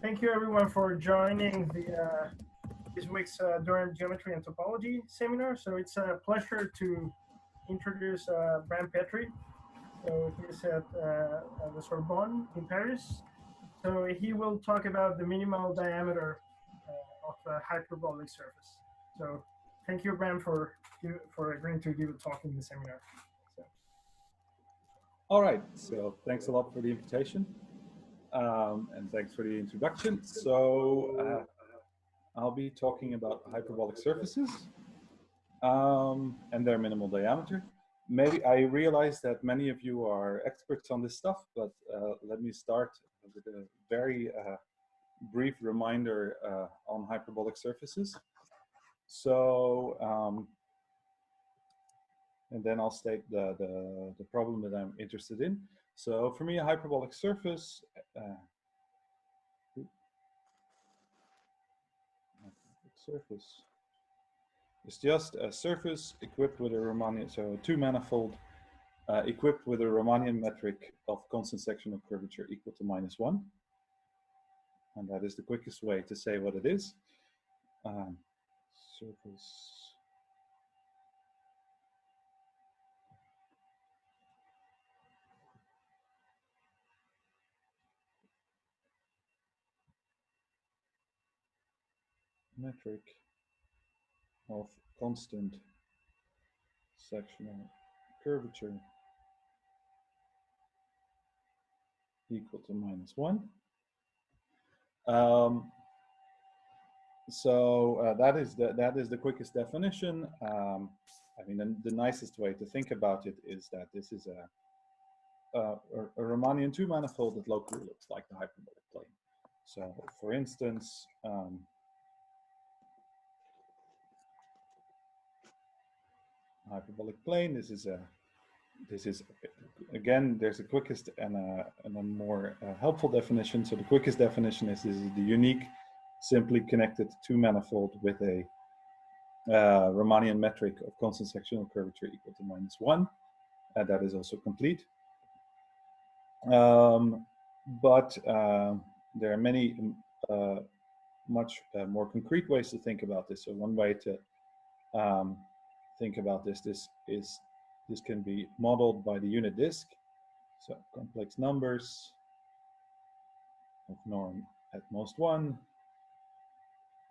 Thank you everyone for joining this week's Durham Geometry and Topology seminar. So it's a pleasure to introduce Bram Petri. So he's at the Sorbonne in Paris. So he will talk about the minimal diameter of a hyperbolic surface. So thank you, Bram, for agreeing to give a talk in the seminar. So. All right, so thanks a lot for the invitation. And thanks for the introduction. So I'll be talking about hyperbolic surfaces and their minimal diameter. Maybe I realize that many of you are experts on this stuff, but let me start with a very brief reminder on hyperbolic surfaces. So, and then I'll state the problem that I'm interested in. So for me, a hyperbolic surface is just a surface equipped with a Riemannian, so a two-manifold equipped with a Riemannian metric of constant sectional curvature equal to -1. And that is the quickest way to say what it is. Surface metric of constant sectional curvature equal to -1. So that is the quickest definition. I mean, the nicest way to think about it is that this is a Riemannian two-manifold that locally looks like the hyperbolic plane. So, for instance, hyperbolic plane. This is again. There's a quickest and a more helpful definition. So the quickest definition is this is the unique, simply connected two-manifold with a Riemannian metric of constant sectional curvature equal to -1. That is also complete. But there are many much more concrete ways to think about this. So one way to think about this can be modeled by the unit disk. So complex numbers of norm at most 1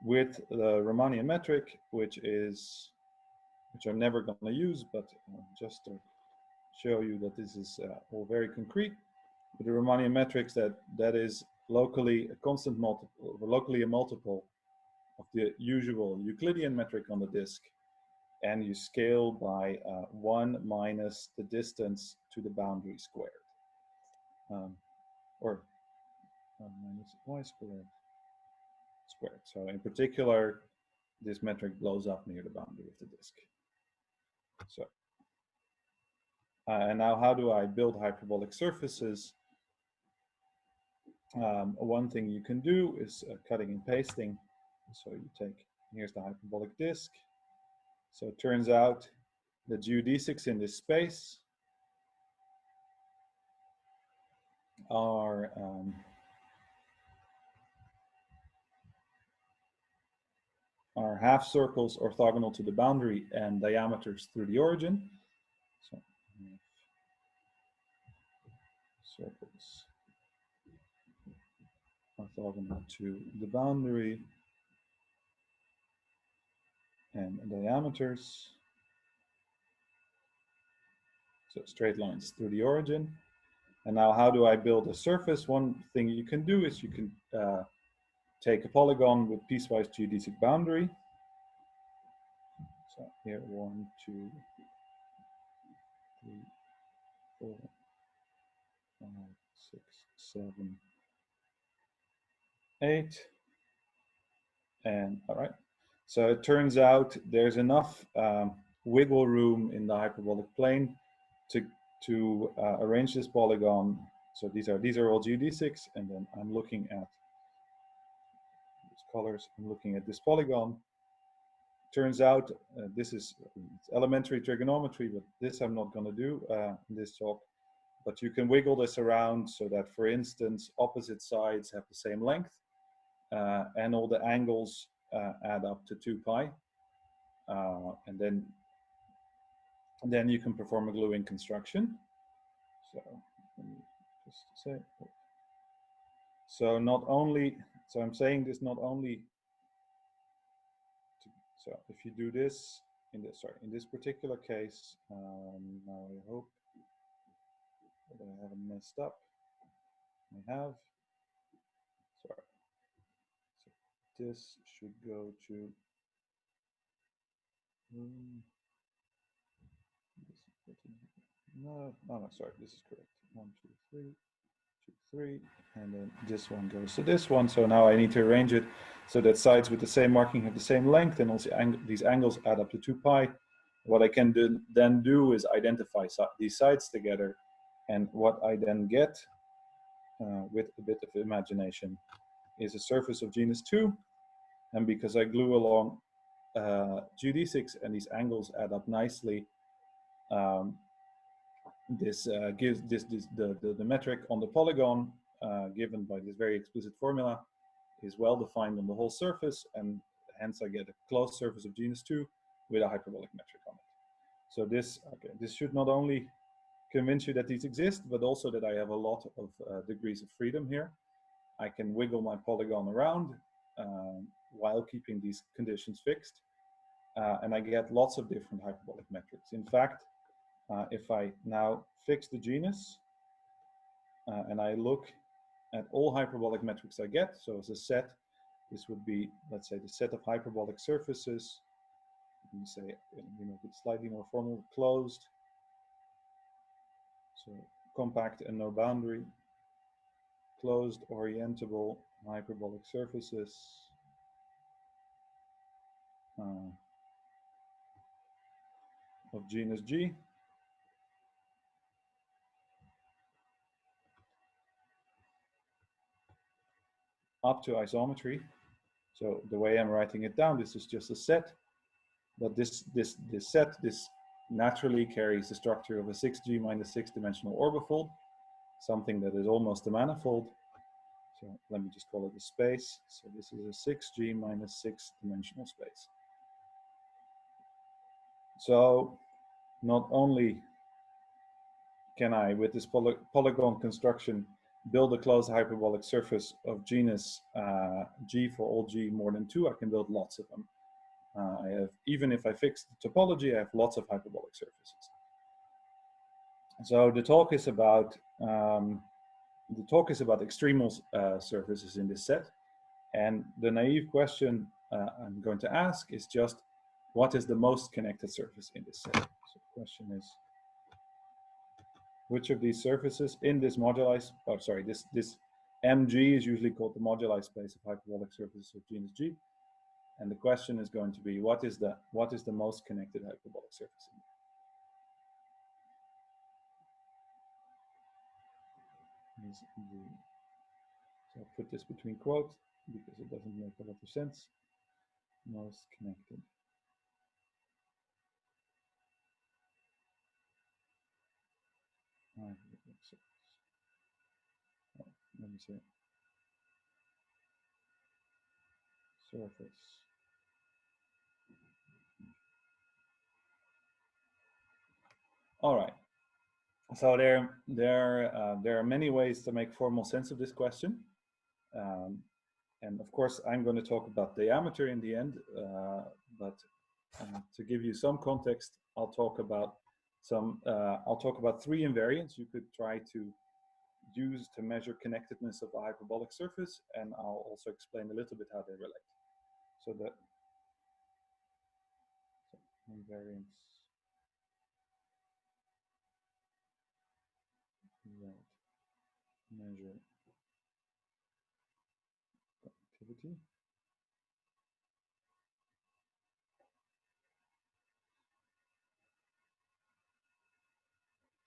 with the Riemannian metric, which I'm never going to use, but just to show you that this is all very concrete. With the Riemannian metrics, that is locally a constant multiple, or locally a multiple of the usual Euclidean metric on the disk, and you scale by 1 minus the distance to the boundary squared, or minus y squared. So in particular, this metric blows up near the boundary of the disk. So, and now how do I build hyperbolic surfaces? One thing you can do is cutting and pasting. So you take, here's the hyperbolic disk. So it turns out the geodesics in this space are half circles orthogonal to the boundary and diameters through the origin. So circles orthogonal to the boundary and diameters. So straight lines through the origin. And now how do I build a surface? One thing you can do is you can take a polygon with piecewise geodesic boundary. So here 1, 2, 3, 4, 5, 6, 7, 8. And all right. So it turns out there's enough wiggle room in the hyperbolic plane to arrange this polygon. So these are all geodesics, and then I'm looking at these colors. I'm looking at this polygon. Turns out this is elementary trigonometry, but this I'm not going to do in this talk. But you can wiggle this around so that, for instance, opposite sides have the same length. and all the angles add up to 2 pi. And then you can perform a gluing construction. So let me just say, so not only, so I'm saying this not only, so if you do this in this, sorry, in this particular case, now I hope that I haven't messed up. I have, sorry. So this should go to, no, sorry, this is correct. 1, 2, 3, 2, 3, and then this one goes to this one. So now I need to arrange it so that sides with the same marking have the same length, and also these angles add up to 2 pi. What I can then do is identify these sides together, and what I then get with a bit of imagination is a surface of genus 2, and because I glue along GD6 and these angles add up nicely, this gives the metric on the polygon given by this very explicit formula is well defined on the whole surface, and hence I get a closed surface of genus 2 with a hyperbolic metric on it. So this should not only convince you that these exist, but also that I have a lot of degrees of freedom here. I can wiggle my polygon around while keeping these conditions fixed, and I get lots of different hyperbolic metrics. In fact, if I now fix the genus and I look at all hyperbolic metrics I get, so as a set, this would be, let's say, the set of hyperbolic surfaces. You say, you make it slightly more formal, closed, so compact and no boundary, closed, orientable hyperbolic surfaces, of genus G. Up to isometry. So the way I'm writing it down, this is just a set, but this set naturally carries the structure of a 6G minus 6-dimensional orbifold, something that is almost a manifold. So let me just call it a space. So this is a 6G minus 6-dimensional space. So not only can I, with this polygon construction, build a closed hyperbolic surface of genus G for all G more than 2, I can build lots of them. I have, even if I fix the topology, I have lots of hyperbolic surfaces. So the talk is about extremal surfaces in this set, and the naive question I'm going to ask is just, what is the most connected surface in this set? So the question is, which of these surfaces in this moduli, oh sorry, this MG is usually called the moduli space of hyperbolic surfaces of genus G, and the question is going to be, what is the most connected hyperbolic surface in there? So I'll put this between quotes because it doesn't make a lot of sense. Most connected. Let me say surface. All right. So there are many ways to make formal sense of this question, and of course I'm going to talk about diameter in the end. But to give you some context, I'll talk about 3 invariants you could try to use to measure connectedness of a hyperbolic surface, and I'll also explain a little bit how they relate. So the invariants that measure connectivity.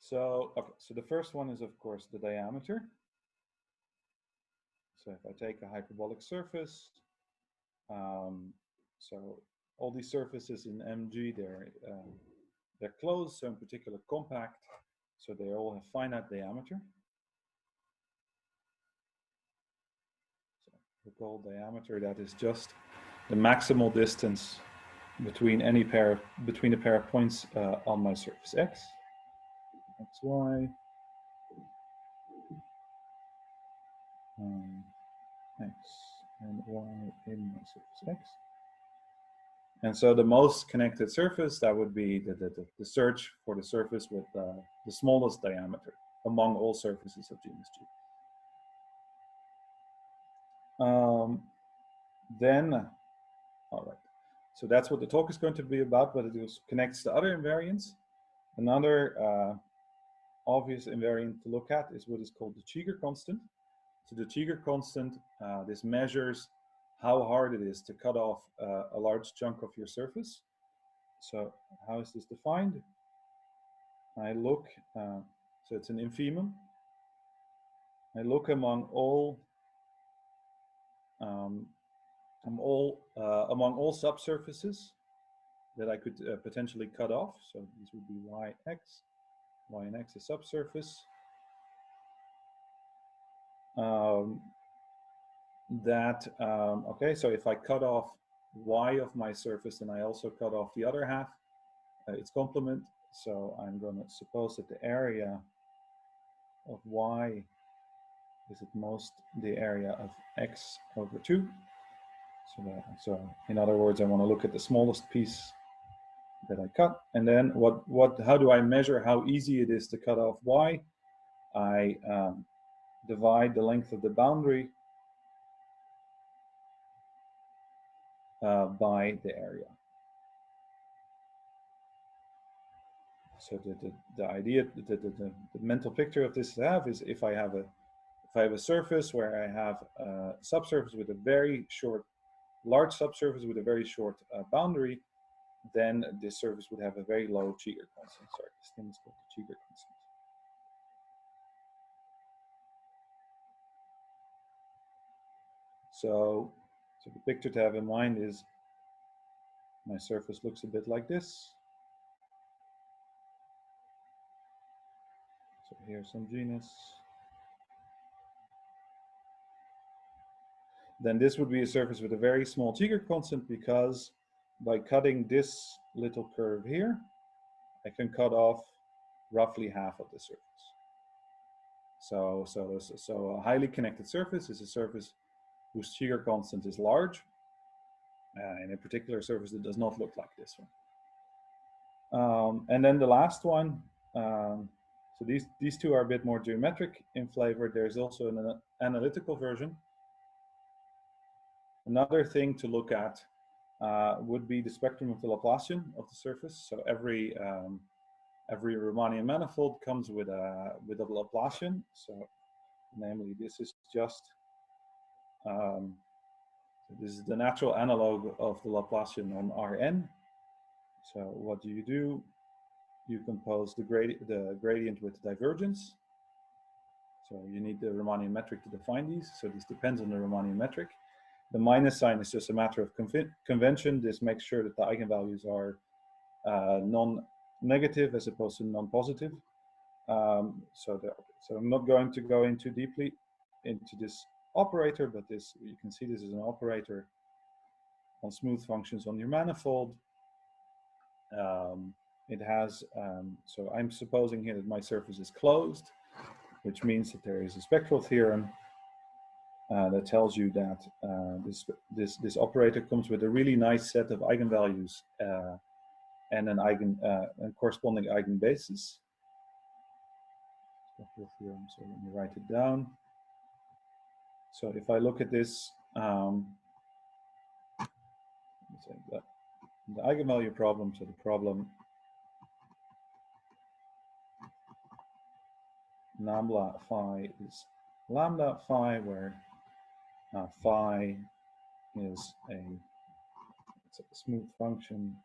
So, okay, so the first one is, of course, the diameter. So if I take a hyperbolic surface, so all these surfaces in MG, they're closed, so in particular compact, so they all have finite diameter. So called diameter, that is just the maximal distance between a pair of points on my surface x, y, x and y in my surface x. And so the most connected surface, that would be the search for the surface with the smallest diameter among all surfaces of genus G. Then, all right, so that's what the talk is going to be about, but it also connects to other invariants. Another obvious invariant to look at is what is called the Cheeger constant. So the Cheeger constant, this measures how hard it is to cut off a large chunk of your surface. So how is this defined? I look, so it's an infimum. I look among all subsurfaces that I could potentially cut off. So these would be y and x is subsurface. Okay, so if I cut off y of my surface, then I also cut off the other half, its complement. So I'm going to suppose that the area of y is at most the area of x over 2. So in other words, I want to look at the smallest piece that I cut. And then how do I measure how easy it is to cut off y? I divide the length of the boundary by the area. So the idea, the mental picture of this is if I have a surface where I have a subsurface with a very short, large subsurface with a very short boundary, then this surface would have a very low Cheeger constant. Sorry, this thing is called the Cheeger constant. So the picture to have in mind is my surface looks a bit like this. So here's some genus. Then this would be a surface with a very small Cheeger constant, because by cutting this little curve here, I can cut off roughly half of the surface. So a highly connected surface is a surface whose Cheeger constant is large, and a particular surface that does not look like this one. And then the last one, so these two are a bit more geometric in flavor. There's also an analytical version. Another thing to look at would be the spectrum of the Laplacian of the surface. So every Riemannian manifold comes with a Laplacian. So namely, this is just this is the natural analog of the Laplacian on Rn. So what do? You compose the gradient with divergence. So you need the Riemannian metric to define these. So this depends on the Riemannian metric. The minus sign is just a matter of convention. This makes sure that the eigenvalues are non-negative as opposed to non-positive. So I'm not going to go into deeply into this operator, but you can see this is an operator on smooth functions on your manifold. It has, so I'm supposing here that my surface is closed, which means that there is a spectral theorem that tells you that this operator comes with a really nice set of eigenvalues and a corresponding eigenbasis. Spectral theorem, so let me write it down. So if I look at this, the eigenvalue problem, so the problem lambda phi is lambda phi, where phi is a smooth function.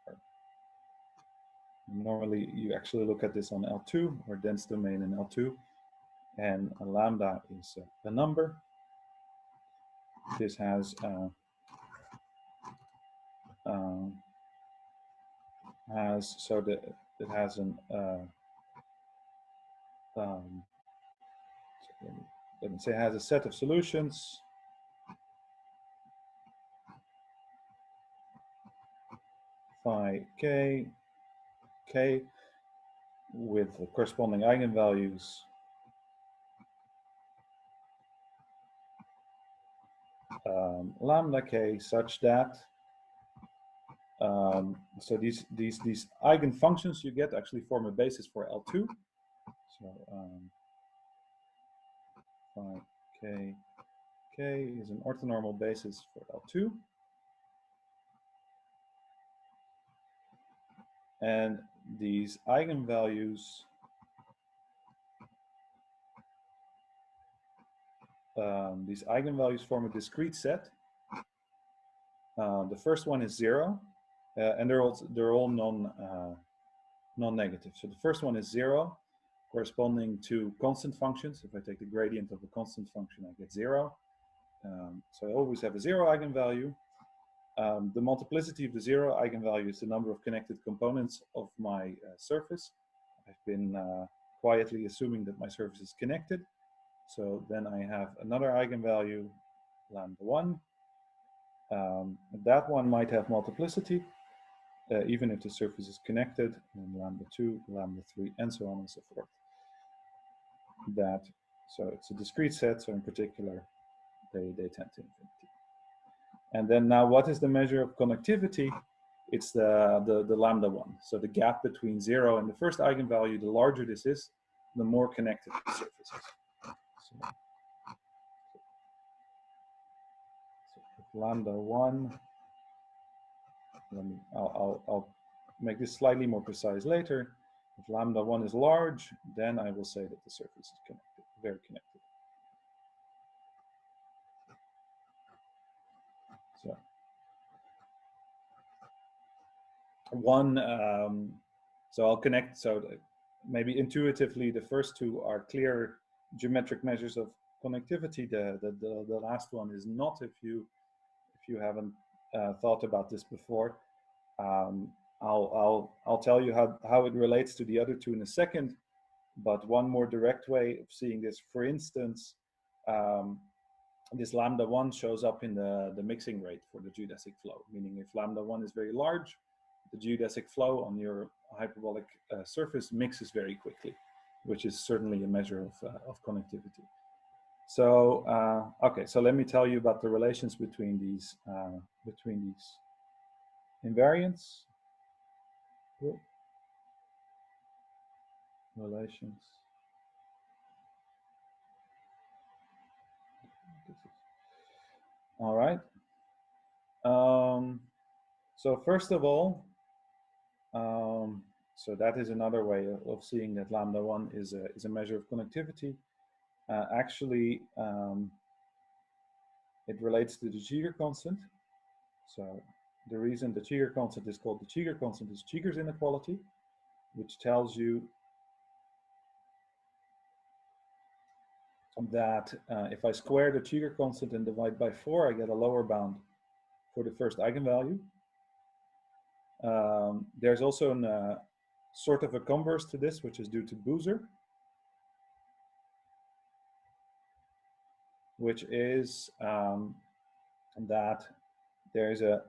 Normally, you actually look at this on L2 or dense domain in L2, and a lambda is a number. This has so that it has an let me say it has a set of solutions phi k, k with the corresponding eigenvalues lambda k such that so these eigenfunctions you get actually form a basis for L2. So phi k is an orthonormal basis for L2. And these eigenvalues form a discrete set. The first one is 0, and they're all non-negative. So the first one is 0, corresponding to constant functions. If I take the gradient of a constant function, I get 0. So I always have a 0 eigenvalue. The multiplicity of the 0 eigenvalue is the number of connected components of my surface. I've been quietly assuming that my surface is connected. So then I have another eigenvalue, lambda 1. That one might have multiplicity, even if the surface is connected, and lambda 2, lambda 3, and so on and so forth. So it's a discrete set, so in particular, they tend to infinity. And then now, what is the measure of connectivity? It's the lambda 1. So the gap between 0 and the first eigenvalue, the larger this is, the more connected the surface is. So if lambda 1, I'll make this slightly more precise later. If lambda 1 is large, then I will say that the surface is connected, very connected. So so I'll connect. So maybe intuitively, the first two are clear geometric measures of connectivity. The last one is not. If you haven't thought about this before, I'll tell you how it relates to the other two in a second. But one more direct way of seeing this, for instance, this lambda 1 shows up in the mixing rate for the geodesic flow, meaning if lambda 1 is very large, the geodesic flow on your hyperbolic surface mixes very quickly, which is certainly a measure of connectivity. So, okay, so let me tell you about the relations between these invariants. Relations. All right. So first of all, so that is another way of seeing that lambda 1 is a measure of connectivity. Actually, it relates to the Cheeger constant. So the reason the Cheeger constant is called the Cheeger constant is Cheeger's inequality, which tells you that if I square the Cheeger constant and divide by 4, I get a lower bound for the first eigenvalue. There's also a sort of a converse to this, which is due to Boozer, which is that there's a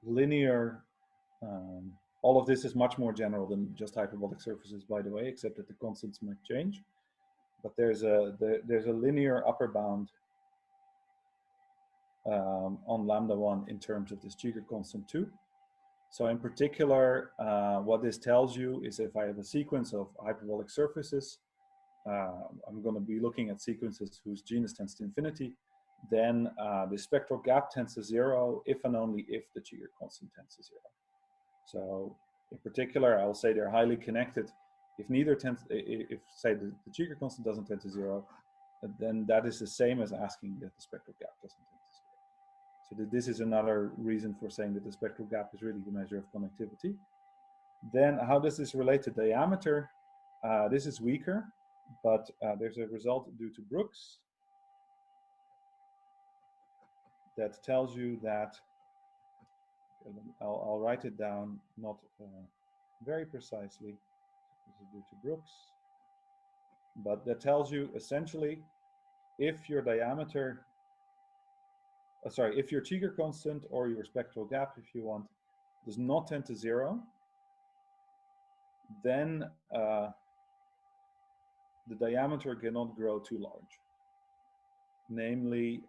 linear, all of this is much more general than just hyperbolic surfaces, by the way, except that the constants might change. But there's a linear upper bound on lambda 1 in terms of this Cheeger constant too. So in particular, what this tells you is if I have a sequence of hyperbolic surfaces, I'm going to be looking at sequences whose genus tends to infinity, then the spectral gap tends to 0 if and only if the Cheeger constant tends to 0. So in particular, I will say they're highly connected. If neither tends, if say the Cheeger constant doesn't tend to 0, then that is the same as asking that the spectral gap doesn't tend to 0. So this is another reason for saying that the spectral gap is really the measure of connectivity. Then how does this relate to diameter? This is weaker, but there's a result due to Brooks that tells you that, I'll write it down, not very precisely, this is due to Brooks, but that tells you essentially if your diameter, if your Cheeger constant or your spectral gap, if you want, does not tend to 0, then the diameter cannot grow too large. Namely,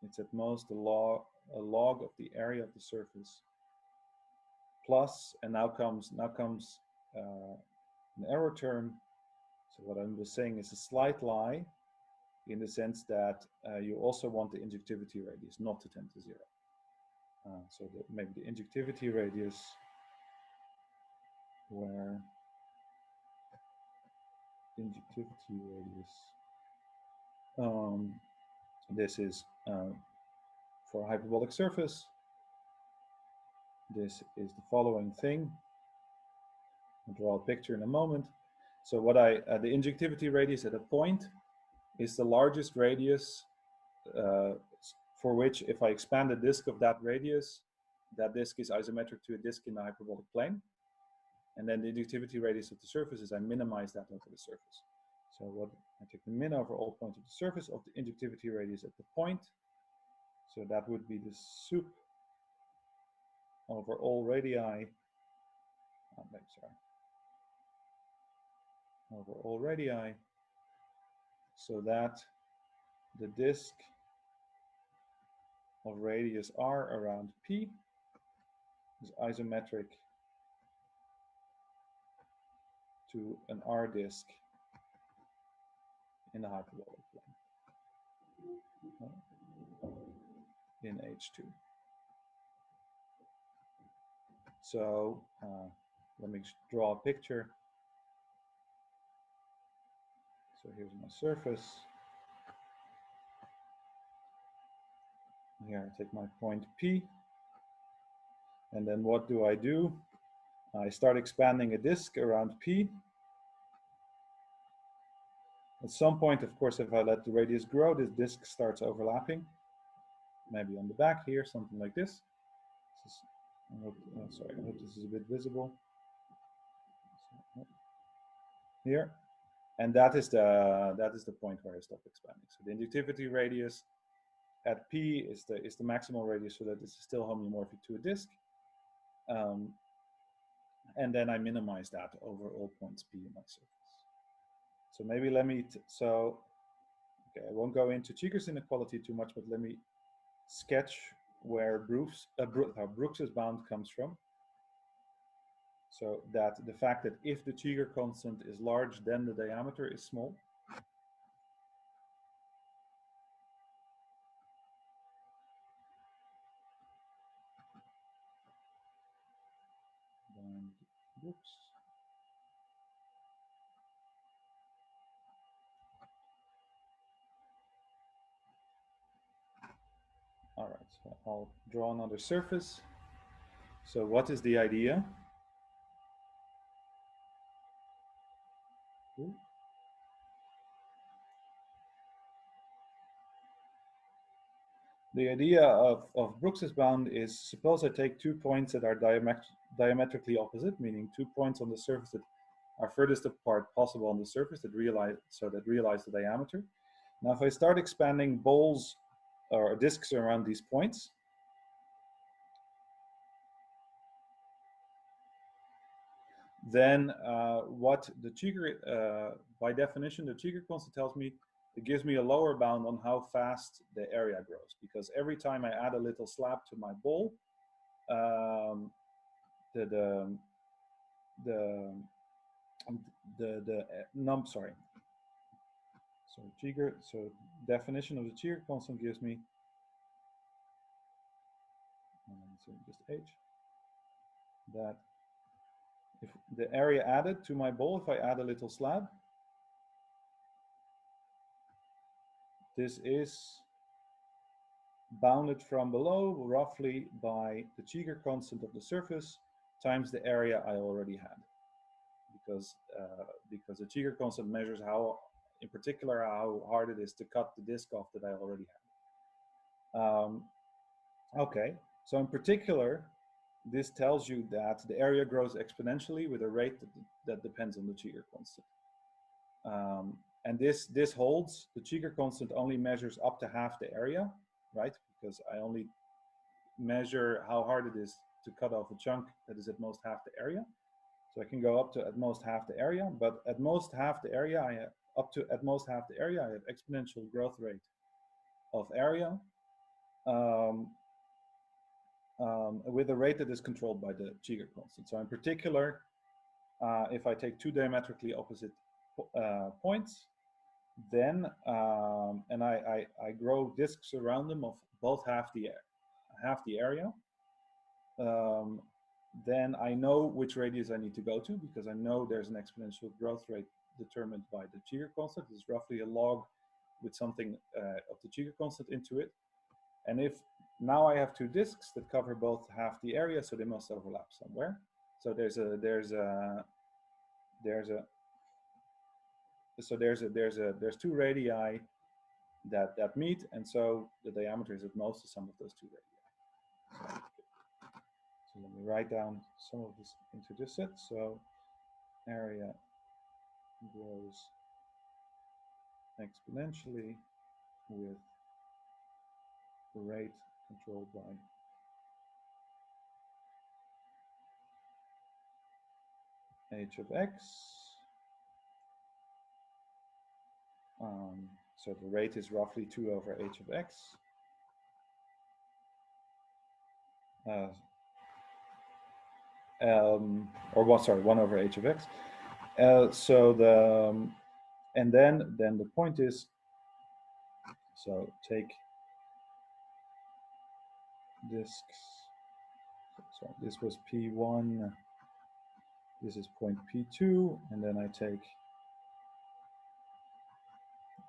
it's at most a log of the area of the surface plus, and now comes an error term. So what I'm just saying is a slight lie, in the sense that you also want the injectivity radius not to tend to 0. So maybe the injectivity radius, where injectivity radius, this is for a hyperbolic surface. This is the following thing. I'll draw a picture in a moment. So what the injectivity radius at a point is the largest radius for which, if I expand the disk of that radius, that disk is isometric to a disk in the hyperbolic plane. And then the injectivity radius of the surface is I minimize that over the surface. So what I take the min over all points of the surface of the injectivity radius at the point. So that would be the sup over all radii. Over all radii, so that the disk of radius r around P is isometric to an r disk in the hyperbolic plane in H2. So let me draw a picture. So here's my surface. Here I take my point P, and then what do? I start expanding a disk around P. At some point, of course, if I let the radius grow, this disk starts overlapping. Maybe on the back here, something like this. I hope this is a bit visible. Here, and that is the point where I stop expanding. So the injectivity radius at P is the maximal radius, so that this is still homeomorphic to a disk. And then I minimize that over all points P in my surface. So maybe let me, okay, I won't go into Cheeger's inequality too much, but let me sketch where Brooks's bound comes from. So that the fact that if the Cheeger constant is large, then the diameter is small. Then Brooks. All right, so I'll draw another surface. So what is the idea? The idea of Brooks's bound is, suppose I take 2 points that are diametrically opposite, meaning 2 points on the surface that are furthest apart possible on the surface that realize the diameter. Now, if I start expanding balls or disks around these points, then what the Cheeger, by definition, the Cheeger constant tells me, it gives me a lower bound on how fast the area grows, because every time I add a little slab to my ball, Cheeger, so definition of the Cheeger constant gives me, so just H, that if the area added to my ball, if I add a little slab, this is bounded from below roughly by the Cheeger constant of the surface times the area I already had, because the Cheeger constant measures how, in particular, how hard it is to cut the disk off that I already had. Okay, so in particular, this tells you that the area grows exponentially with a rate that depends on the Cheeger constant. And this holds. The Cheeger constant only measures up to half the area, right? Because I only measure how hard it is to cut off a chunk that is at most half the area. So I can go up to at most half the area, but at most half the area, I have up to at most half the area, I have exponential growth rate of area with a rate that is controlled by the Cheeger constant. So in particular, if I take two diametrically opposite points, then and I grow disks around them of both half the area, then I know which radius I need to go to, because I know there's an exponential growth rate determined by the Cheeger constant. It's roughly a log with something of the Cheeger constant into it. And if now I have two disks that cover both half the area, so they must overlap somewhere. So there's two radii that meet, and so the diameter is at most the sum of those two radii. So let me write down some of this into this set. So area grows exponentially with the rate controlled by h of x. So the rate is roughly 2 over h of x. Or what? Sorry, 1 over h of x. So the and then the point is, so take disks. So this was P1. This is point P2, and then I take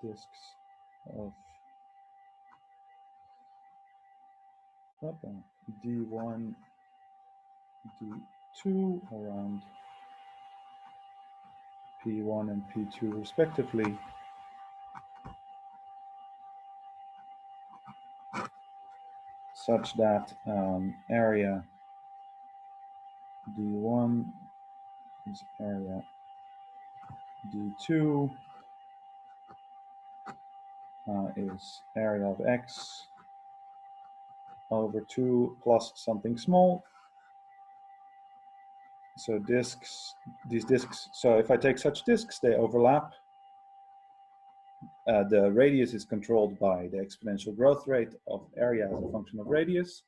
disks of D1, D2 around P1 and P2 respectively. Such that area D1 is area D2 is area of x over 2 plus something small. So these disks, so if I take such disks, they overlap. The radius is controlled by the exponential growth rate of area as a function of radius.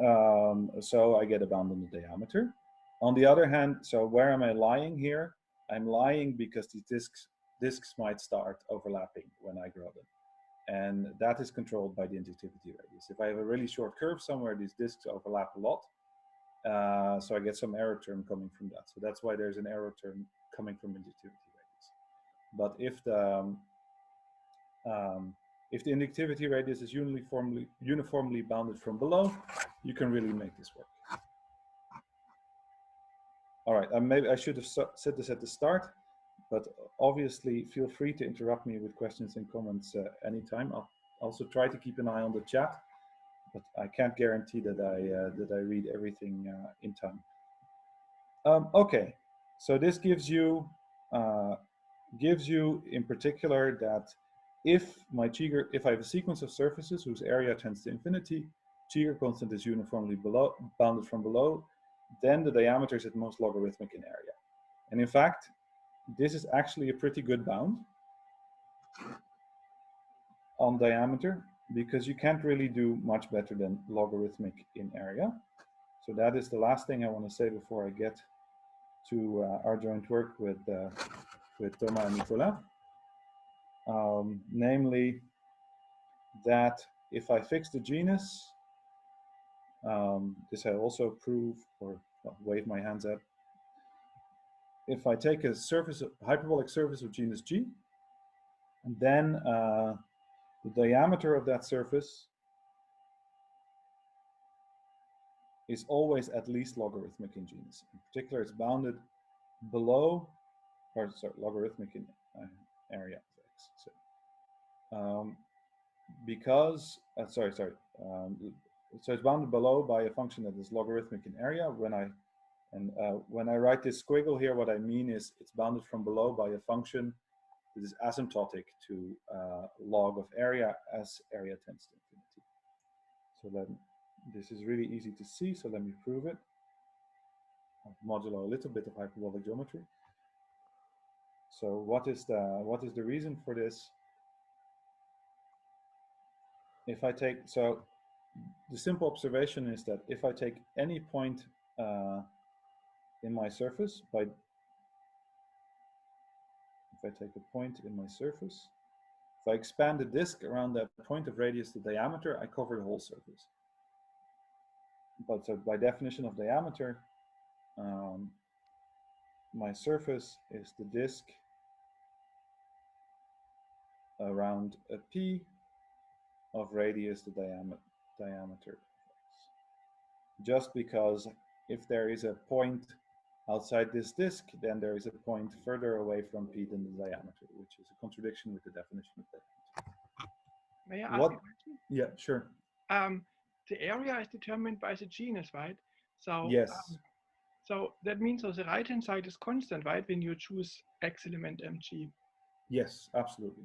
So I get a bound on the diameter. On the other hand, so where am I lying here? I'm lying because these disks might start overlapping when I grow them. And that is controlled by the injectivity radius. If I have a really short curve somewhere, these disks overlap a lot. So I get some error term coming from that. So that's why there's an error term coming from injectivity radius. But if the injectivity radius is uniformly bounded from below, you can really make this work. All right, maybe I should have said this at the start, but obviously feel free to interrupt me with questions and comments anytime. I'll also try to keep an eye on the chat, but I can't guarantee that I read everything in time. Okay, so this gives you in particular that if I have a sequence of surfaces whose area tends to infinity, Cheeger constant is uniformly bounded from below, then the diameter is at most logarithmic in area. And in fact, this is actually a pretty good bound on diameter, because you can't really do much better than logarithmic in area. So that is the last thing I want to say before I get to our joint work with Thomas and Nicolas. Namely, that if I fix the genus, this I also prove, or wave my hands at. If I take a hyperbolic surface of genus G, and then the diameter of that surface is always at least logarithmic in genus. In particular, it's bounded below, or sorry, logarithmic in area of x. So, because so it's bounded below by a function that is logarithmic in area. When I write this squiggle here, what I mean is it's bounded from below by a function that is asymptotic to log of area as area tends to infinity. So this is really easy to see, so let me prove it. Modulo a little bit of hyperbolic geometry. So what is the reason for this? If I take, so the simple observation is that if I take any point in my surface, if I take a point in my surface, if I expand the disk around that point of radius to diameter, I cover the whole surface. But so by definition of diameter, my surface is the disk around a p of radius to diameter. Just because if there is a point outside this disk, then there is a point further away from p than the diameter, which is a contradiction with the definition of diameter. May I ask a question? Yeah, sure. The area is determined by the genus, right? So yes. So that means the right-hand side is constant, right? When you choose x element mg. Yes, absolutely.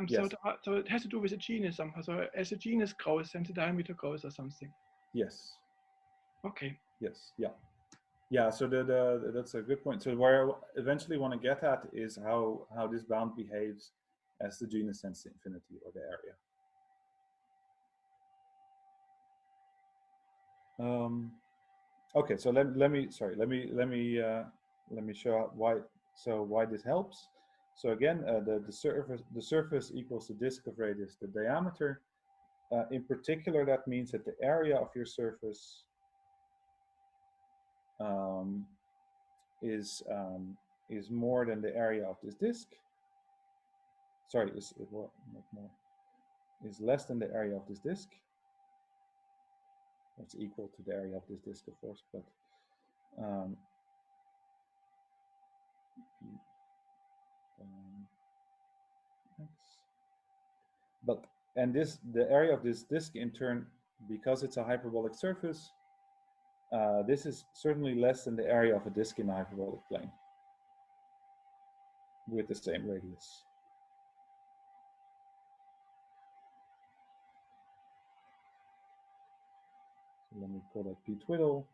Yes. So it has to do with the genus somehow. So as the genus grows, then the diameter grows or something. Yes. Okay. Yes. Yeah. Yeah. So that's a good point. So where I eventually want to get at is how this bound behaves as the genus tends to infinity, or the area. Okay. So let me show why this helps. So again, the surface equals the disk of radius the diameter. In particular, that means that the area of your surface is more than the area of this disk. Sorry, is less than the area of this disk. It's equal to the area of this disk, of course, but and the area of this disk in turn, because it's a hyperbolic surface, this is certainly less than the area of a disk in a hyperbolic plane with the same radius. So let me call that p twiddle.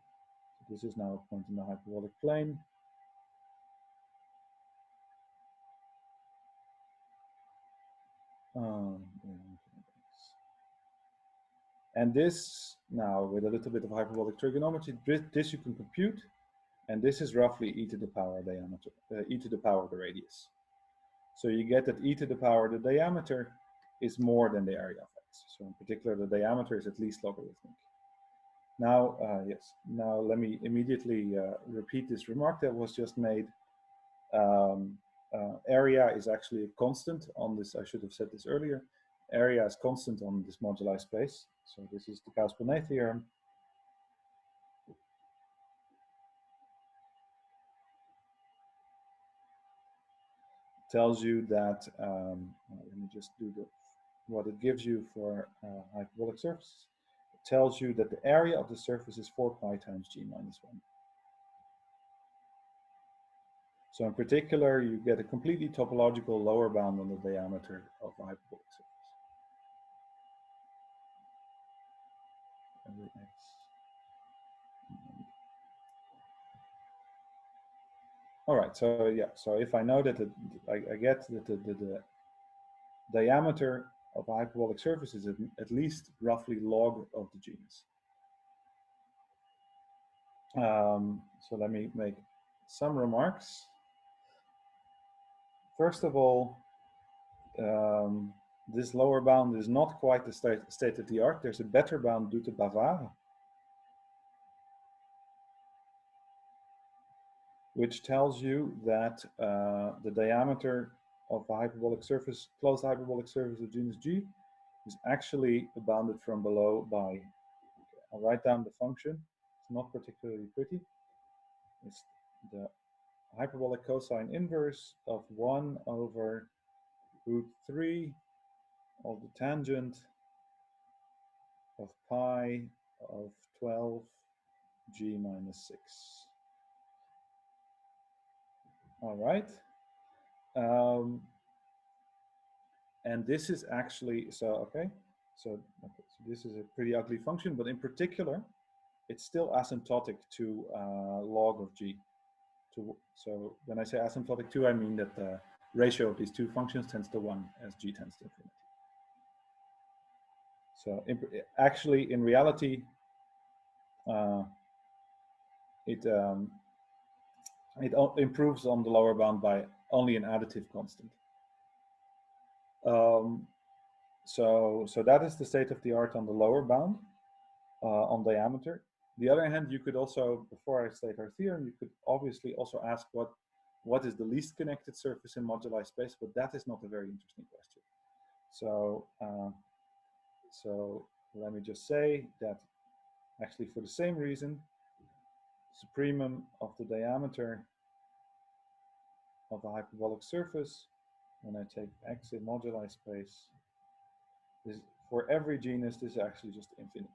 So this is now a point in the hyperbolic plane. And this, now with a little bit of hyperbolic trigonometry, this you can compute, and this is roughly e to the power diameter, e to the power of the radius. So you get that e to the power of the diameter is more than the area of x. So in particular, the diameter is at least logarithmic. Now, yes, now let me immediately repeat this remark that was just made. Area is actually a constant on this. I should have said this earlier. Area is constant on this moduli space. So this is the Kaspani theorem. Tells you that, let me just do what it gives you for hyperbolic surfaces. It tells you that the area of the surface is 4 pi times g minus 1. So in particular, you get a completely topological lower bound on the diameter of a hyperbolic surface. All right, so yeah, so if I know that I get that the diameter of a hyperbolic surface is at least roughly log of the genus. So let me make some remarks. First of all, this lower bound is not quite the state of the art. There's a better bound due to Bavard, which tells you that the diameter of a hyperbolic surface, closed hyperbolic surface of genus G, is actually bounded from below by, I'll write down the function. It's not particularly pretty. It's the hyperbolic cosine inverse of 1 over √3 of the tangent of pi of 12 g minus 6. All right. And this is actually, so, okay. so this is a pretty ugly function, but in particular, it's still asymptotic to log of g. So when I say asymptotic to, I mean that the ratio of these two functions tends to 1 as g tends to infinity. So actually, in reality, it improves on the lower bound by only an additive constant. So that is the state of the art on the lower bound on diameter. On the other hand, you could also, before I state our theorem, you could obviously also ask what is the least connected surface in moduli space, but that is not a very interesting question. So let me just say that actually for the same reason, supremum of the diameter of the hyperbolic surface, when I take x in moduli space, is for every genus, this is actually just infinity.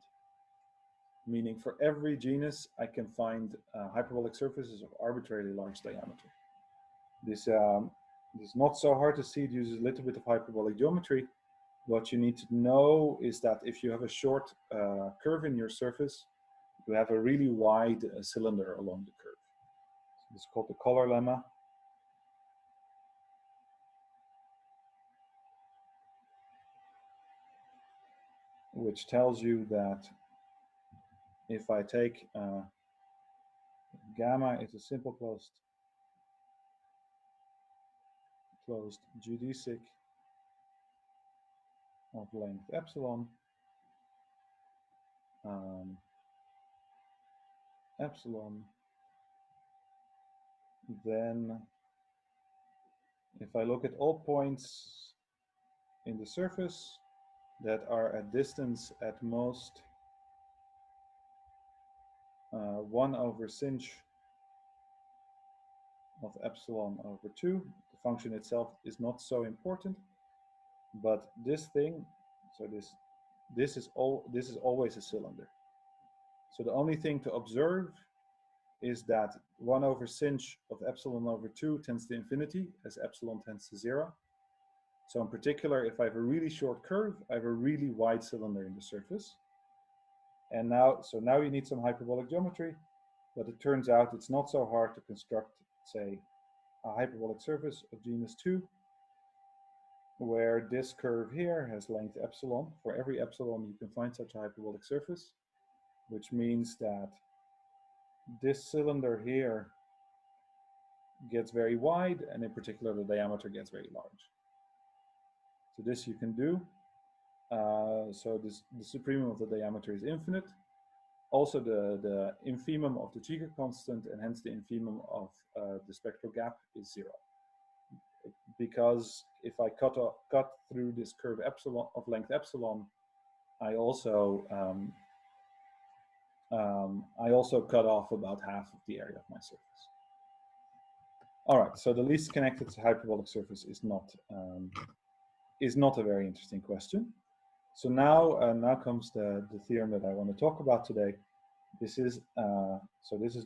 Meaning for every genus, I can find hyperbolic surfaces of arbitrarily large diameter. This is not so hard to see. It uses a little bit of hyperbolic geometry. What you need to know is that if you have a short curve in your surface, you have a really wide cylinder along the curve. So this is called the Collar Lemma. Which tells you that if I take gamma is a simple closed geodesic of length epsilon, then if I look at all points in the surface that are at distance at most 1 over sinh of epsilon over 2. The function itself is not so important, but this thing, so this is always a cylinder. So the only thing to observe is that 1 over sinh of epsilon over 2 tends to infinity as epsilon tends to 0. So in particular, if I have a really short curve, I have a really wide cylinder in the surface. And now you need some hyperbolic geometry, but it turns out it's not so hard to construct, say, a hyperbolic surface of genus 2, where this curve here has length epsilon. For every epsilon, you can find such a hyperbolic surface, which means that this cylinder here gets very wide, and in particular, the diameter gets very large. So this you can do. So the supremum of the diameter is infinite. Also, the infimum of the Cheeger constant, and hence the infimum of the spectral gap, is 0. Because if I cut through this curve epsilon of length epsilon, I also cut off about half of the area of my surface. All right, so the least connected hyperbolic surface is not a very interesting question. So now comes the theorem that I want to talk about today. This is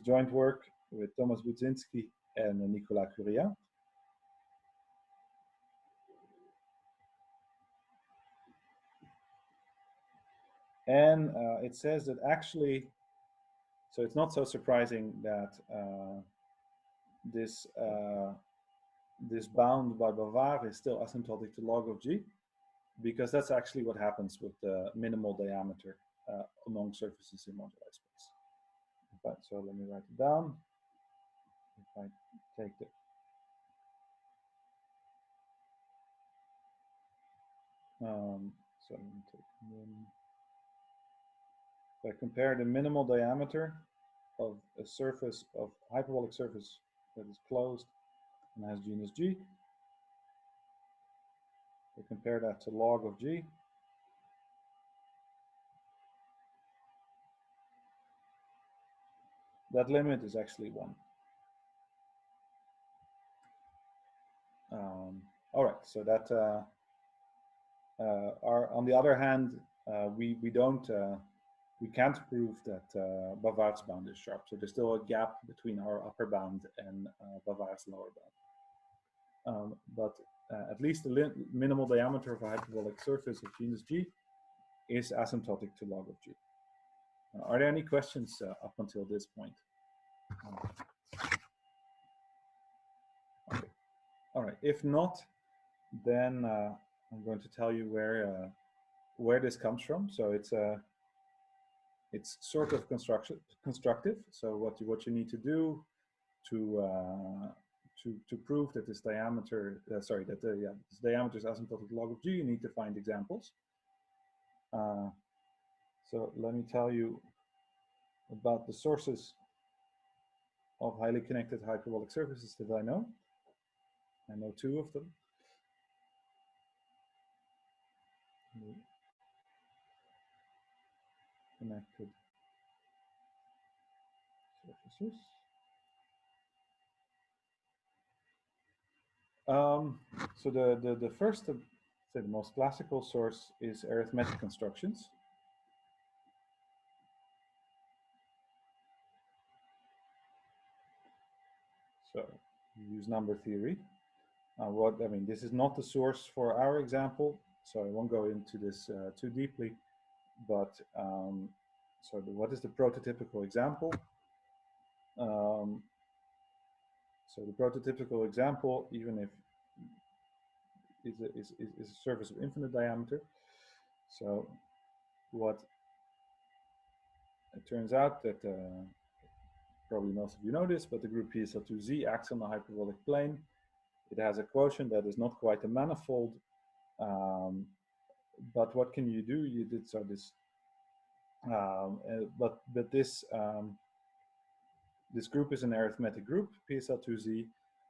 joint work with Thomas Budzinski and Nicolas Curien. And it says that actually, so it's not so surprising that this bound by Bavard is still asymptotic to log of g, because that's actually what happens with the minimal diameter among surfaces in moduli space. So let me write it down. If I take so let me take if I compare the minimal diameter of a surface of hyperbolic surface that is closed and has genus g, I compare that to log of g. That limit is actually 1. All right, so that on the other hand, we can't prove that Bavard's bound is sharp. So there's still a gap between our upper bound and Bavard's lower bound. But at least the minimal diameter of a hyperbolic surface of genus g is asymptotic to log of G. Are there any questions up until this point? Okay. All right. If not, then I'm going to tell you where this comes from. So it's sort of constructive. So what you need to do to prove that this diameter, this diameter is asymptotic to log of G, you need to find examples. So let me tell you about the sources of highly connected hyperbolic surfaces that I know. I know 2 of them. Connected surfaces. So the first, say the most classical source is arithmetic constructions. So you use number theory. This is not the source for our example, so I won't go into this too deeply. But what is the prototypical example? So the prototypical example, even if is a surface of infinite diameter. So what it turns out that probably most of you know this, but the group PSL2Z acts on the hyperbolic plane. It has a quotient that is not quite a manifold, but what can you do? You did so this, but this this group is an arithmetic group, PSL2Z,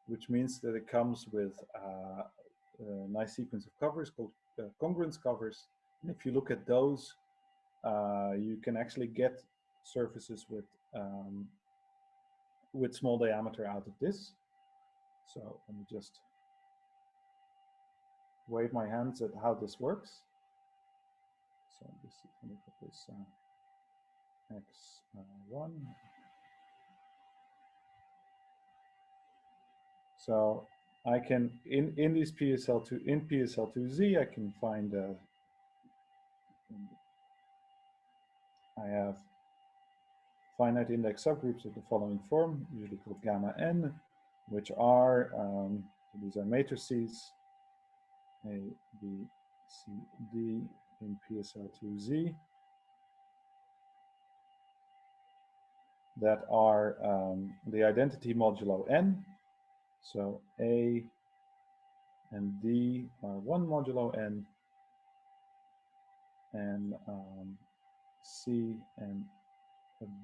which means that it comes with a nice sequence of covers called congruence covers. And if you look at those, you can actually get surfaces with small diameter out of this. So let me just wave my hands at how this works. So this, let me put this x1. So I can in these PSL2Z I can find I have finite index subgroups of the following form, usually called gamma n, which are these are matrices A, B, C, D in PSL2Z that are the identity modulo n. So A and D are 1 modulo n, and C and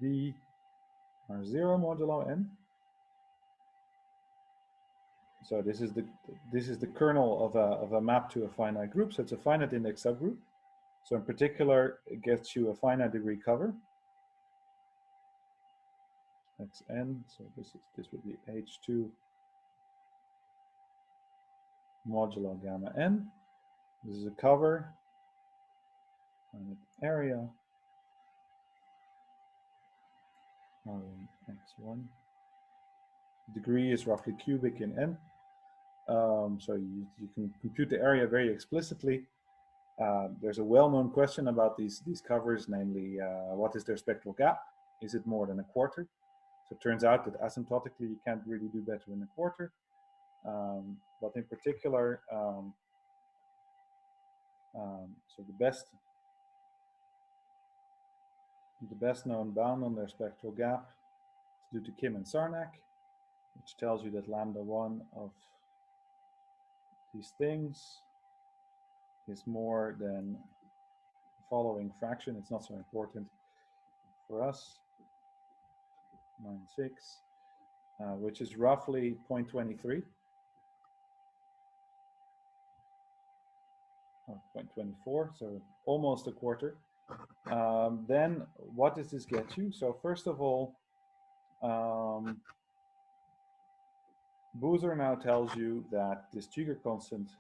B are 0 modulo n. So this is the kernel of a map to a finite group. So it's a finite index subgroup. So in particular, it gets you a finite degree cover. Xn. So this would be H2 modulo gamma n. This is a cover, finite area, x1. Degree is roughly cubic in n. So you can compute the area very explicitly. There's a well-known question about these covers, namely, what is their spectral gap? Is it more than a quarter? So it turns out that asymptotically you can't really do better than a quarter. But in particular, so the best known bound on their spectral gap is due to Kim and Sarnak, which tells you that lambda 1 of these things is more than the following fraction. It's not so important for us, 9.6, which is roughly 0.23 or 0.24, so almost a quarter. Then what does this get you? So first of all, Boozer now tells you that this Jigger constant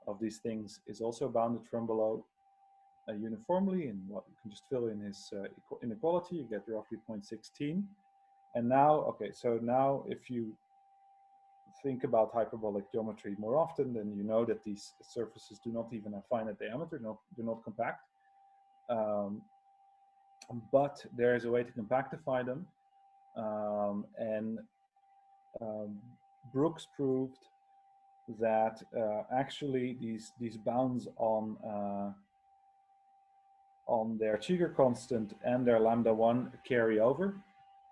of these things is also bounded from below uniformly, and what you can just fill in his inequality, you get roughly 0.16. And now, okay, so now if you think about hyperbolic geometry more often, then you know that these surfaces do not even have finite diameter, they're not compact. but there is a way to compactify them. Brooks proved that actually these bounds on their Cheeger constant and their lambda1 carry over.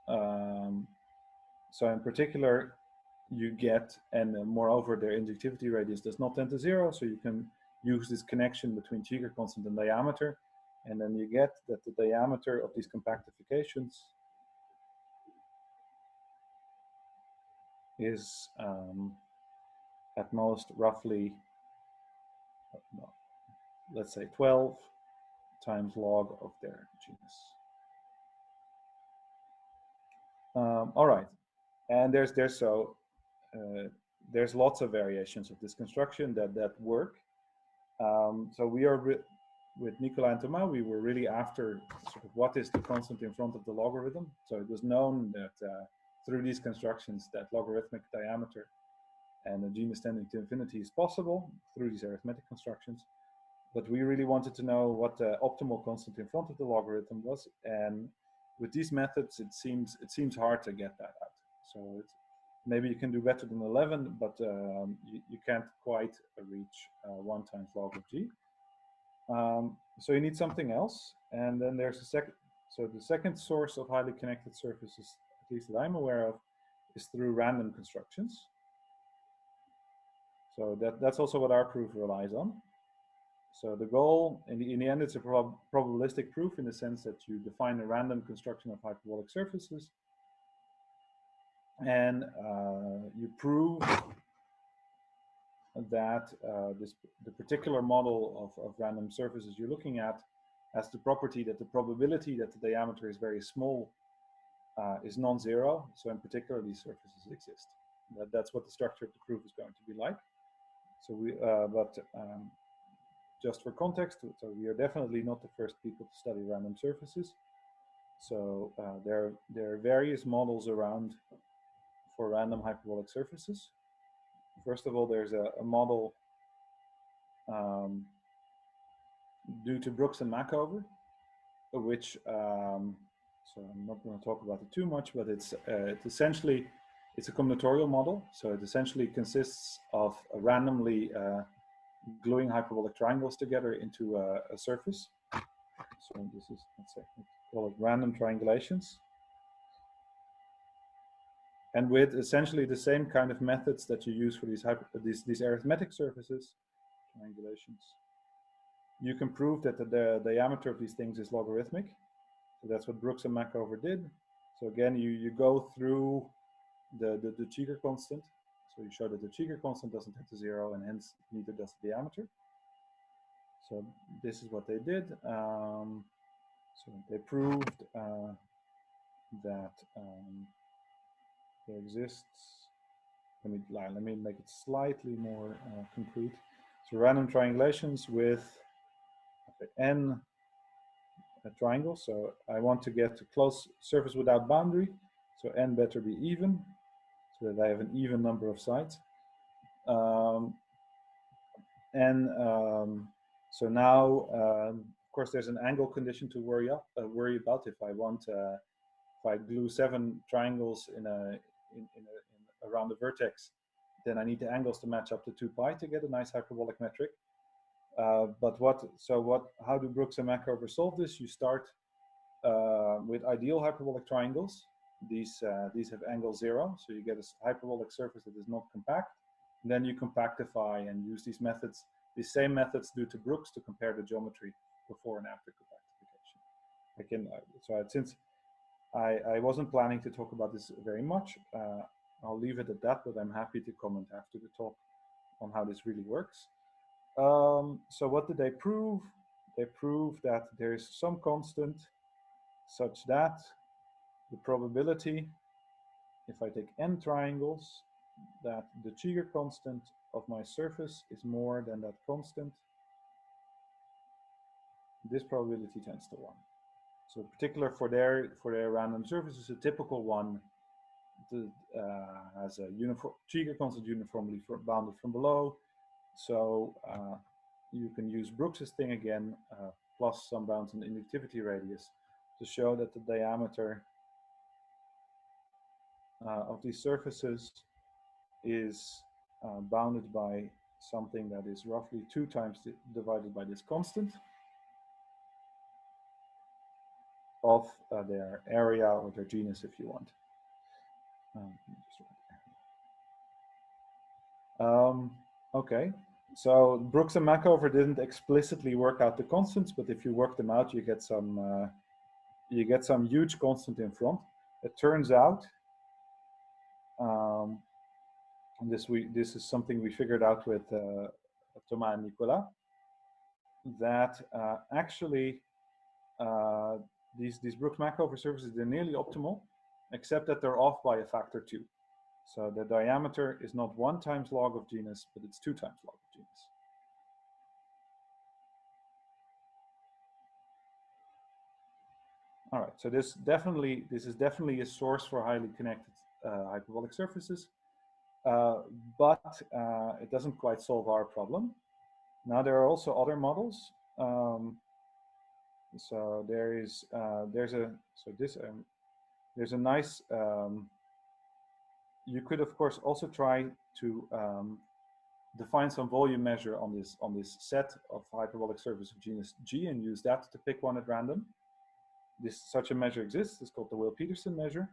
So in particular, you get, and moreover, their injectivity radius does not tend to 0, so you can use this connection between Cheeger constant and diameter, and then you get that the diameter of these compactifications is at most roughly, let's say 12 times log of their genus. All right, and there's lots of variations of this construction that work. So we are with Nicolas and Thomas, we were really after sort of what is the constant in front of the logarithm. So it was known that through these constructions that logarithmic diameter and a genus tending to infinity is possible through these arithmetic constructions. But we really wanted to know what the optimal constant in front of the logarithm was, and with these methods, it seems hard to get that out. So maybe you can do better than 11, but you can't quite reach 1 times log of g. So you need something else, and then there's a second. So the second source of highly connected surfaces, at least that I'm aware of, is through random constructions. So that's also what our proof relies on. So the goal, in the end, it's a probabilistic proof in the sense that you define a random construction of hyperbolic surfaces, and you prove that the particular model of random surfaces you're looking at has the property that the probability that the diameter is very small is non-zero. So in particular, these surfaces exist. That's what the structure of the proof is going to be like. So just for context, so we are definitely not the first people to study random surfaces. So there are various models around for random hyperbolic surfaces. First of all, there's a model due to Brooks and Mackover, which, so I'm not going to talk about it too much, but it's essentially, it's a combinatorial model. So it essentially consists of randomly gluing hyperbolic triangles together into a surface. So this is, let's call it random triangulations. And with essentially the same kind of methods that you use for these arithmetic surfaces, triangulations, you can prove that the diameter of these things is logarithmic. So that's what Brooks and Mackover did. So again, you go through the Cheeger constant. So you show that the Cheeger constant doesn't tend to 0, and hence neither does the diameter. So this is what they did. So they proved that there exists. Let me make it slightly more concrete. So random triangulations with n triangles. So I want to get a close surface without boundary. So n better be even, so that I have an even number of sides. So now, of course, there's an angle condition to worry about. If I glue 7 triangles around the vertex, then I need the angles to match up to 2 pi to get a nice hyperbolic metric. How do Brooks and Mackover solve this? You start with ideal hyperbolic triangles. These have angle 0, so you get a hyperbolic surface that is not compact. And then you compactify and use these methods, these same methods due to Brooks, to compare the geometry before and after compactification. Since I wasn't planning to talk about this very much, I'll leave it at that, but I'm happy to comment after the talk on how this really works. So what did they prove? They proved that there is some constant such that the probability, if I take n triangles, that the Cheeger constant of my surface is more than that constant, this probability tends to 1. So in particular for their random surfaces, a typical one has a Cheeger constant uniformly bounded from below. So you can use Brooks's thing again, plus some bounds on the injectivity radius to show that the diameter of these surfaces is bounded by something that is roughly 2 times divided by this constant of their area or their genus, if you want. Okay, so Brooks and Mackover didn't explicitly work out the constants, but if you work them out, you get some huge constant in front. It turns out this is something we figured out with Thomas and Nicolas, that actually these Brooks-Mackover surfaces, they're nearly optimal, except that they're off by a factor 2. So the diameter is not 1 times log of genus, but it's 2 times log of genus. All right, so this is definitely a source for highly connected hyperbolic surfaces, but it doesn't quite solve our problem. Now there are also other models. So there's a nice. You could of course also try to define some volume measure on this set of hyperbolic surface of genus G and use that to pick one at random. Such a measure exists. It's called the Will-Peterson measure.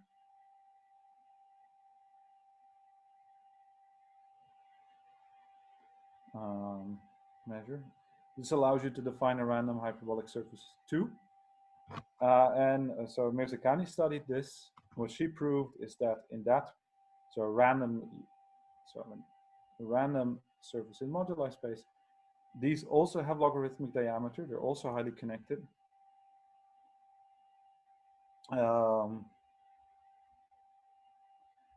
This allows you to define a random hyperbolic surface 2. So Mirzakhani studied this. What she proved is that in that, a random surface in moduli space, these also have logarithmic diameter. They're also highly connected.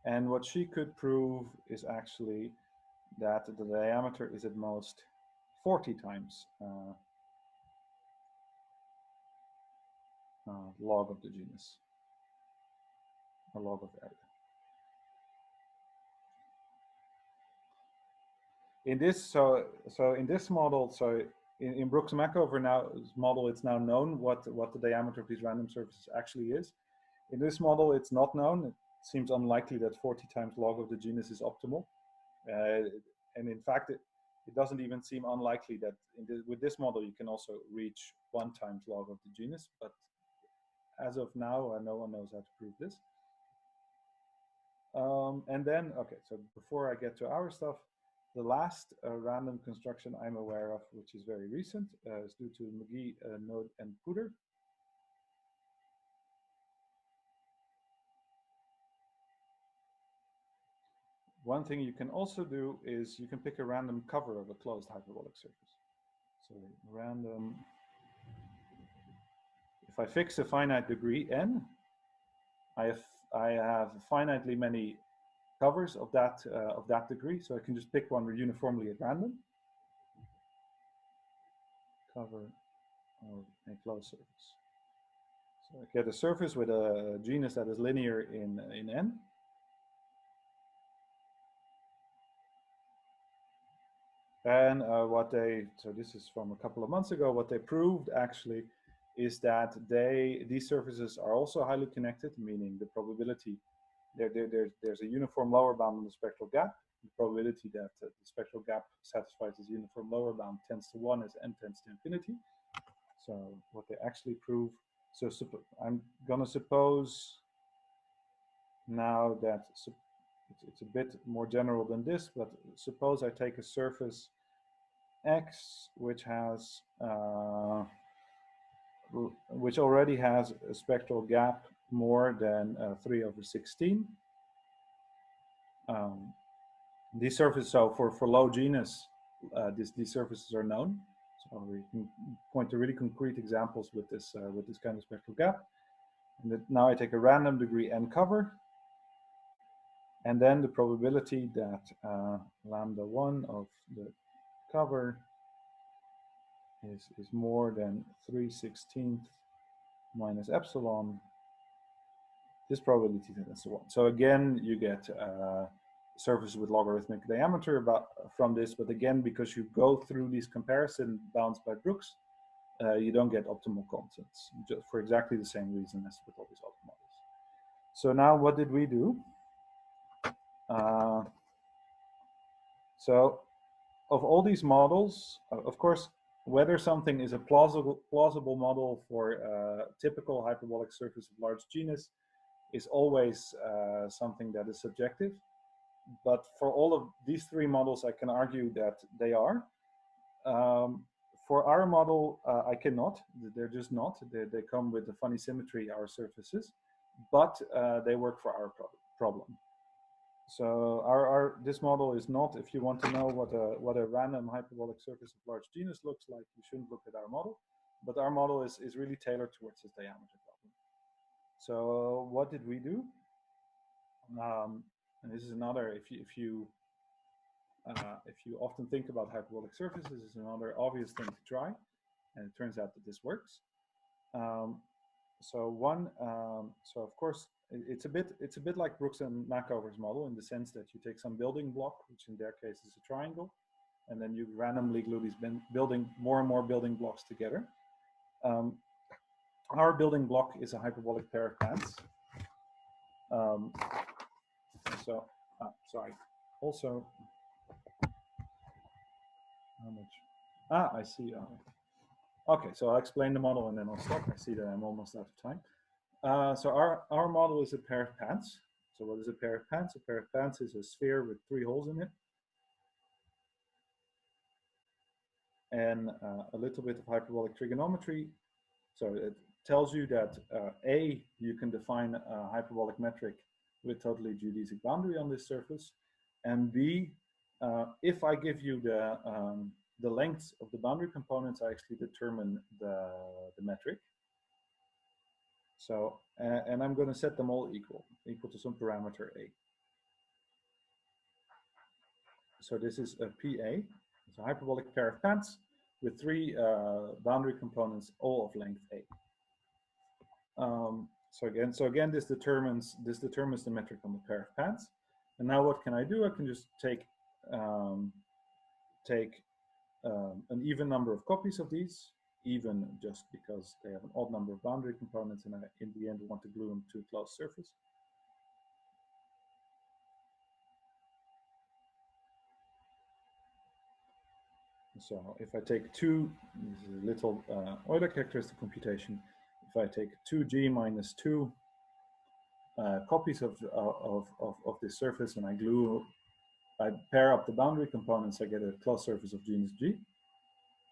And what she could prove is actually that the diameter is at most 40 times log of the genus, or log of area. In this, in this model, in Brooks-Mackover model, it's now known what the diameter of these random surfaces actually is. In this model, it's not known. It seems unlikely that 40 times log of the genus is optimal. And in fact, it doesn't even seem unlikely that with this model, you can also reach 1 times log of the genus. But as of now, no one knows how to prove this. And then, okay, so before I get to our stuff, the last random construction I'm aware of, which is very recent, is due to McGee, Node, and Puder. One thing you can also do is you can pick a random cover of a closed hyperbolic surface. So random, if I fix a finite degree n, I have finitely many covers of that degree, so I can just pick one uniformly at random. Cover of a closed surface. So I get a surface with a genus that is linear in n. And so this is from a couple of months ago, what they proved actually is that these surfaces are also highly connected, meaning the probability, there's a uniform lower bound on the spectral gap. The probability that the spectral gap satisfies this uniform lower bound tends to 1 as n tends to infinity. So what they actually prove, so I'm gonna suppose now that it's a bit more general than this, but suppose I take a surface X which already has a spectral gap more than 3/16. These surfaces, so for low genus, these surfaces are known. So we can point to really concrete examples with this kind of spectral gap. And now I take a random degree n cover, and then the probability that lambda 1 of the cover is more than 3/16 minus epsilon. This probability tends to 1. So again, you get surfaces with logarithmic diameter from this, but again, because you go through these comparison bounds by Brooks, you don't get optimal constants, just for exactly the same reason as with all these other models. So now what did we do? So of all these models, of course, whether something is a plausible model for a typical hyperbolic surface of large genus is always something that is subjective. But for all of these three models, I can argue that they are. For our model, I cannot. They're just not. They come with a funny symmetry, our surfaces, but they work for our problem. So this model is not, if you want to know what a random hyperbolic surface of large genus looks like, you shouldn't look at our model. But our model is really tailored towards this diameter problem. So what did we do? And this is another, if you often think about hyperbolic surfaces, this is another obvious thing to try, and it turns out that this works. So of course it's a bit like Brooks and Knackover's model in the sense that you take some building block, which in their case is a triangle, and then you randomly glue these more and more building blocks together. Our building block is a hyperbolic pair of pants. Sorry. Also, how much? I see. Okay, so I'll explain the model and then I'll stop. I see that I'm almost out of time. So our model is a pair of pants. So what is a pair of pants? A pair of pants is a sphere with 3 holes in it. And a little bit of hyperbolic trigonometry. So it tells you that A, you can define a hyperbolic metric with totally geodesic boundary on this surface. And B, if I give you the lengths of the boundary components, I actually determine the metric. So, and I'm going to set them all equal to some parameter A. So this is a PA, it's a hyperbolic pair of pants with 3 boundary components, all of length A. So again, this determines the metric on the pair of pants. And now what can I do? I can just take an even number of copies of these, even just because they have an odd number of boundary components, and I, in the end, want to glue them to a closed surface. So if I take this is a little Euler characteristic computation. If I take 2g minus 2 copies of this surface and I pair up the boundary components, I get a closed surface of genus G.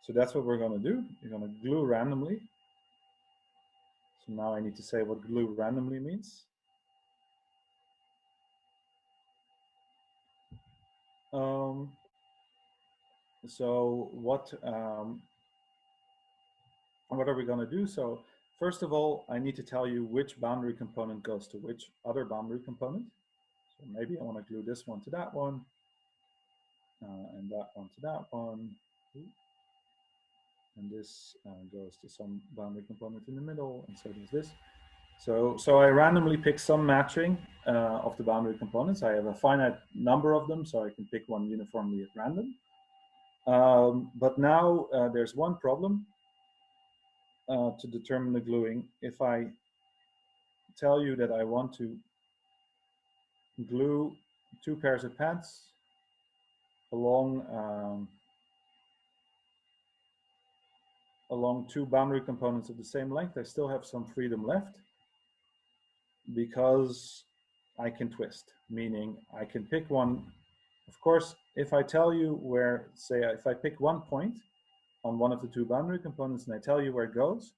So that's what we're going to do. We're going to glue randomly. So now I need to say what glue randomly means. So what are we going to do? So first of all, I need to tell you which boundary component goes to which other boundary component. So maybe I want to glue this one to that one, and that one to that one. And this goes to some boundary component in the middle, and so does this. So I randomly pick some matching of the boundary components. I have a finite number of them, so I can pick one uniformly at random. But now there's one problem to determine the gluing. If I tell you that I want to glue 2 pairs of pants along 2 boundary components of the same length, I still have some freedom left because I can twist, meaning I can pick one. Of course, if I tell you where, say, if I pick one point on one of the 2 boundary components and I tell you where it goes,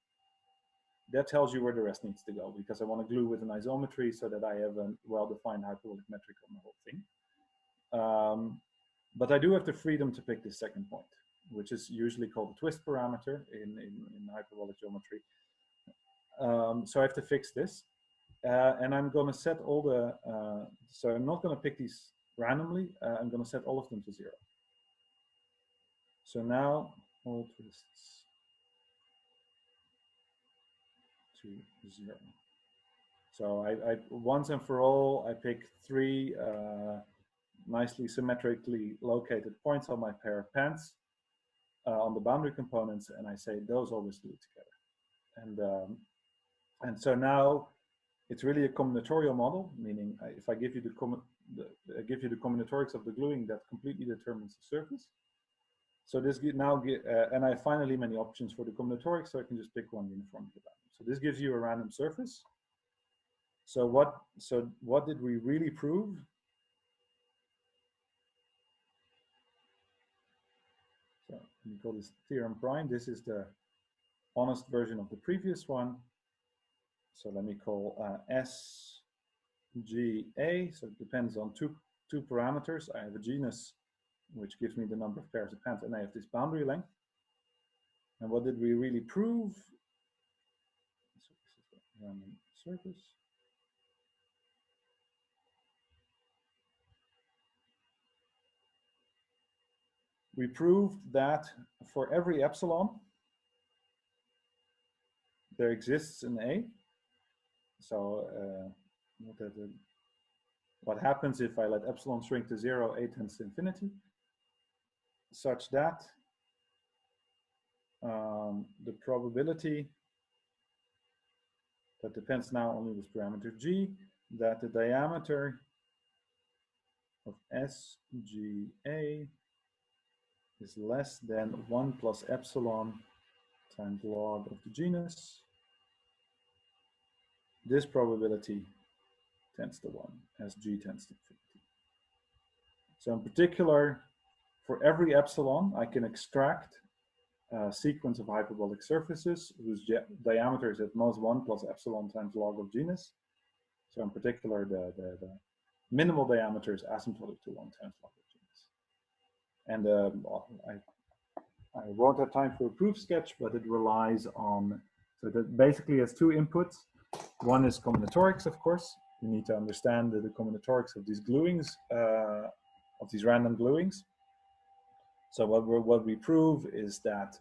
that tells you where the rest needs to go, because I want to glue with an isometry so that I have a well-defined hyperbolic metric on the whole thing. But I do have the freedom to pick this second point, which is usually called the twist parameter in hyperbolic geometry. So I have to fix this. And I'm going to set all the, so I'm not going to pick these randomly. I'm going to set all of them to 0. So now all twists to 0. So I once and for all, I pick 3 nicely symmetrically located points on my pair of pants. on the boundary components, and I say those always glue together. And so now it's really a combinatorial model, meaning if I give you the combinatorics of the gluing, that completely determines the surface. So this and I finally many options for the combinatorics, so I can just pick one uniform to the boundary. So this gives you a random surface. So what did we really prove? So let me call this theorem prime. This is the honest version of the previous one. So let me call SGA. So it depends on two parameters. I have a genus, which gives me the number of pairs of pants, and I have this boundary length. And what did we really prove? So this is the random surface. We proved that for every epsilon, there exists an A. So what happens if I let epsilon shrink to 0, A tends to infinity, such that the probability, that depends now only with parameter G, that the diameter of SGA is less than 1 plus epsilon times log of the genus. This probability tends to 1 as G tends to infinity. So in particular, for every epsilon, I can extract a sequence of hyperbolic surfaces whose diameter is at most 1 plus epsilon times log of genus. So in particular, the minimal diameter is asymptotic to 1 times log of genus. And I won't have time for a proof sketch, but it relies on, so that basically has two inputs. One is combinatorics, of course. You need to understand the combinatorics of these gluings, of these random gluings. So what we prove is that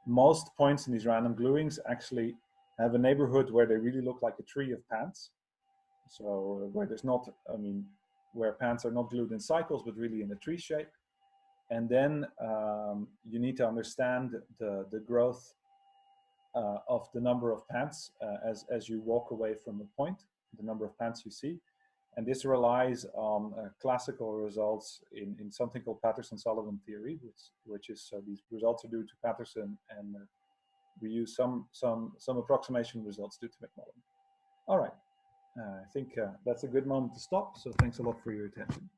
most points in these random gluings actually have a neighborhood where they really look like a tree of pants. So where there's not, where pants are not glued in cycles, but really in a tree shape. And then you need to understand the growth of the number of pants as you walk away from a point, the number of pants you see. And this relies on classical results in something called Patterson-Sullivan theory, which is these results are due to Patterson, and we use some approximation results due to McMullen. All right, I think that's a good moment to stop. So thanks a lot for your attention.